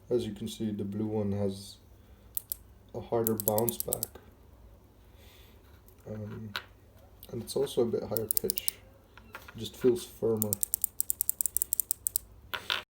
As you can see, the blue one has a harder bounce back, and it's also a bit higher pitch. It just feels firmer.